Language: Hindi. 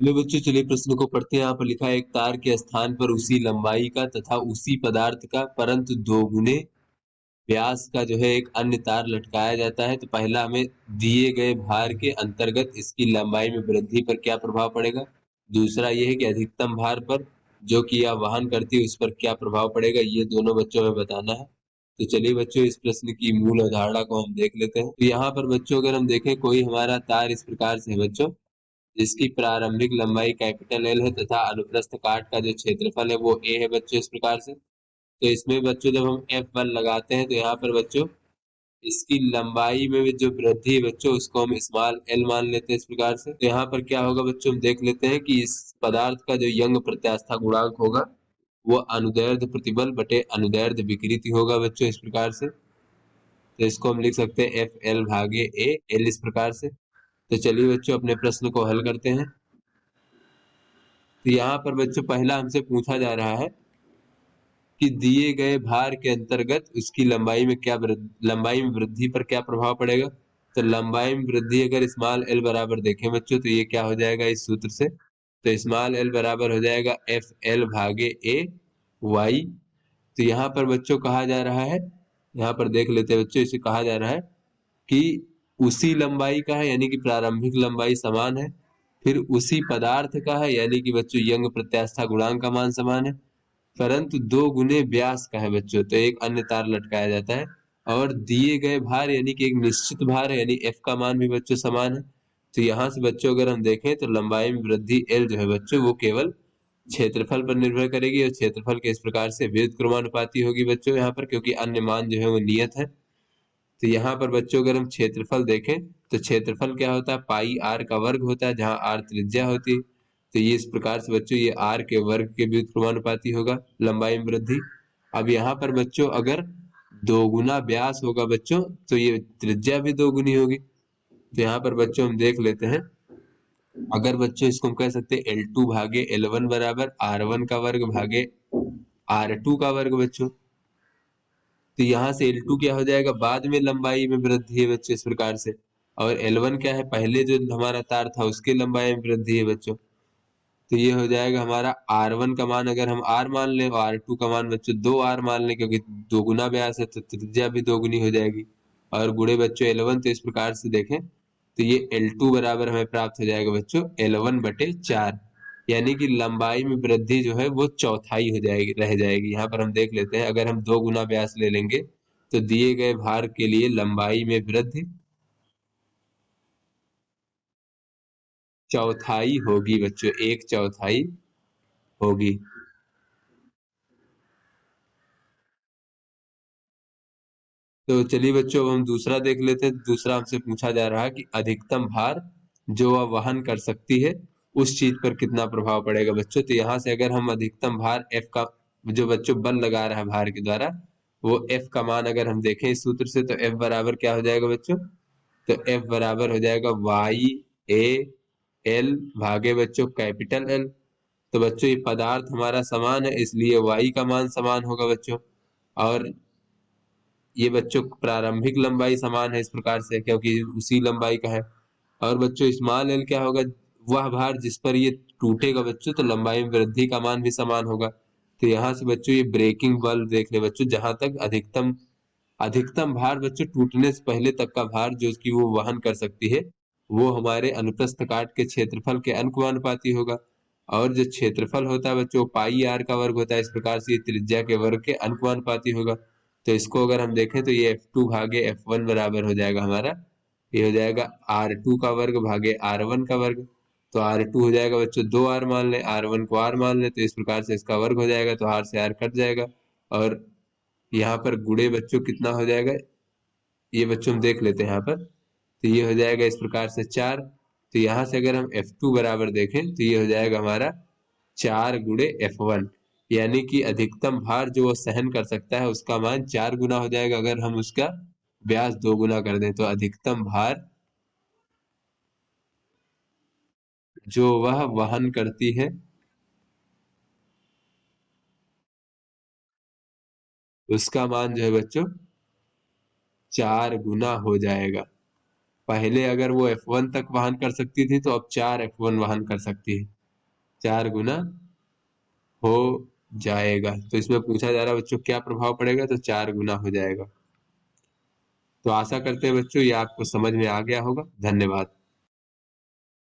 चलिए बच्चों, चलिए प्रश्न को पढ़ते हैं। यहाँ पर लिखा है, एक तार के स्थान पर उसी लंबाई का तथा उसी पदार्थ का परंतु दोगुने व्यास का जो है एक अन्य तार लटकाया जाता है। तो पहला, हमें दिए गए भार के अंतर्गत इसकी लंबाई में वृद्धि पर क्या प्रभाव पड़ेगा। दूसरा ये है कि अधिकतम भार पर जो कि यह वहन करती है उस पर क्या प्रभाव पड़ेगा। ये दोनों बच्चों में बताना है। तो चलिए बच्चों, इस प्रश्न की मूल अवधारणा को हम देख लेते हैं। तो यहाँ पर बच्चों अगर हम देखें, कोई हमारा तार इस प्रकार से है बच्चों, जिसकी प्रारंभिक लंबाई कैपिटल एल है तथा अनुप्रस्थ काट का जो क्षेत्रफल है वो ए है बच्चों, इस प्रकार से। तो इसमें बच्चों जब हम F1 लगाते हैं तो यहाँ पर बच्चों इसकी लंबाई में भी जो वृद्धि है बच्चों उसको हम स्मॉल एल मान लेते हैं, इस प्रकार से। तो यहाँ पर क्या होगा बच्चों, हम देख लेते हैं कि इस पदार्थ का जो यंग प्रत्यास्था गुणांक होगा वो अनुदैर्ध्य प्रतिबल बटे अनुदैर्ध्य विकृति होगा बच्चों, इस प्रकार से। तो इसको हम लिख सकते हैं एफ एल भागे ए एल, इस प्रकार से। तो चलिए बच्चों अपने प्रश्न को हल करते हैं। तो यहाँ पर बच्चों पहला हमसे पूछा जा रहा है कि दिए गए भार के अंतर्गत उसकी लंबाई में वृद्धि पर क्या प्रभाव पड़ेगा। तो लंबाई में वृद्धि अगर स्मॉल एल बराबर देखें बच्चों तो ये क्या हो जाएगा इस सूत्र से। तो स्मॉल एल बराबर हो जाएगा एफ एल भागे ए वाई। तो यहाँ पर बच्चों कहा जा रहा है, यहाँ पर देख लेते हैं बच्चों, इसे कहा जा रहा है कि उसी लंबाई का है, यानी कि प्रारंभिक लंबाई समान है। फिर उसी पदार्थ का है, यानी कि बच्चों यंग प्रत्यास्था गुणांक का मान समान है, परंतु दो गुने व्यास का है बच्चों। तो एक अन्य तार लटकाया जाता है और दिए गए भार यानी कि एक निश्चित भार है, यानी एफ का मान भी बच्चों समान है। तो यहाँ से बच्चों अगर हम देखें तो लंबाई में वृद्धि एल जो है बच्चों वो केवल क्षेत्रफल पर निर्भर करेगी, और क्षेत्रफल के इस प्रकार से व्युत्क्रमानुपाती होगी बच्चों यहाँ पर, क्योंकि अन्य मान जो है वो नियत है। तो यहाँ पर बच्चों अगर हम क्षेत्रफल देखें तो क्षेत्रफल क्या होता है, पाई आर का वर्ग होता है, जहाँ आर त्रिज्या होती है। तो ये इस प्रकार से बच्चों ये आर के वर्ग के व्युत्क्रमानुपाती होगा लंबाई में वृद्धि। अब यहाँ पर बच्चों अगर दोगुना व्यास होगा बच्चों तो ये त्रिज्या भी दोगुनी होगी। तो यहाँ पर बच्चों हम देख लेते हैं, अगर बच्चों इसको हम कह सकते हैं L2 भागे L1 बराबर R1 का वर्ग भागे R2 का वर्ग बच्चों। तो यहाँ से L2 क्या हो जाएगा, बाद में लंबाई में वृद्धि है बच्चों, इस प्रकार से। और L1 क्या है, पहले जो हमारा तार था उसकी लंबाई में वृद्धि है बच्चों। तो ये हो जाएगा हमारा R1 का मान अगर हम R मान लें और R2 का मान बच्चों 2R मान लें, क्योंकि दोगुना व्यास है तो त्रिज्या भी दोगुनी हो जाएगी। और गुणे बच्चों L1, तो इस प्रकार से देखें तो ये L2 बराबर हमें प्राप्त हो जाएगा बच्चों L1 बटे 4, यानी कि लंबाई में वृद्धि जो है वो चौथाई हो जाएगी, रह जाएगी। यहाँ पर हम देख लेते हैं, अगर हम 2 गुना व्यास ले लेंगे तो दिए गए भार के लिए लंबाई में वृद्धि चौथाई होगी बच्चों, 1/4 होगी। तो चलिए बच्चों अब हम दूसरा देख लेते हैं। दूसरा हमसे पूछा जा रहा है कि अधिकतम भार जो वह वहन कर सकती है उस चीज पर कितना प्रभाव पड़ेगा बच्चों। तो यहाँ से अगर हम अधिकतम भार एफ का जो बच्चों बल लगा रहा है भार के द्वारा, वो एफ का मान अगर हम देखें इस सूत्र से तो एफ बराबर क्या हो जाएगा बच्चों। तो एफ बराबर हो जाएगा वाई ए एल भागे बच्चों कैपिटल एल। तो बच्चों ये पदार्थ हमारा समान है इसलिए वाई का मान समान होगा बच्चों। और ये बच्चों प्रारंभिक लंबाई समान है इस प्रकार से, क्योंकि उसी लंबाई का है। और बच्चों स्मॉल एल क्या होगा, वह भार जिस पर ये टूटेगा बच्चों, तो लंबाई में वृद्धि का मान भी समान होगा। तो यहाँ से बच्चों ये ब्रेकिंग बल देख ले बच्चों, जहां तक अधिकतम अधिकतम भार बच्चों टूटने से पहले तक का भार जो उसकी वो वहन कर सकती है वो हमारे अनुप्रस्थ काट के क्षेत्रफल के अनुपाती होगा। और जो क्षेत्रफल होता है बच्चों पाई आर का वर्ग होता है, इस प्रकार से ये त्रिज्या के वर्ग के अनुपाती होगा। तो इसको अगर हम देखें तो ये F2 भागे F1 बराबर हो जाएगा हमारा, ये हो जाएगा R2 का वर्ग भागे R1 का वर्ग। तो R2 हो जाएगा बच्चों 2R मान लें, R1 को R मान लें, तो इस प्रकार से इसका वर्ग हो जाएगा, तो R से R कट जाएगा। और यहाँ पर गुणे बच्चों कितना हो जाएगा, ये बच्चों हम देख लेते हैं यहाँ पर। तो ये हो जाएगा इस प्रकार से 4। तो यहाँ से अगर हम F2 बराबर देखें तो ये हो जाएगा हमारा 4 × F1, यानी कि अधिकतम भार जो वो सहन कर सकता है उसका मान 4 गुना हो जाएगा अगर हम उसका व्यास 2 गुना कर दें। तो अधिकतम भार जो वह वहन करती है उसका मान जो है बच्चों 4 गुना हो जाएगा। पहले अगर वो F1 तक वहन कर सकती थी तो अब 4 F1 वहन कर सकती है, 4 गुना हो जाएगा। तो इसमें पूछा जा रहा है बच्चों क्या प्रभाव पड़ेगा, तो 4 गुना हो जाएगा। तो आशा करते हैं बच्चों ये आपको समझ में आ गया होगा। धन्यवाद।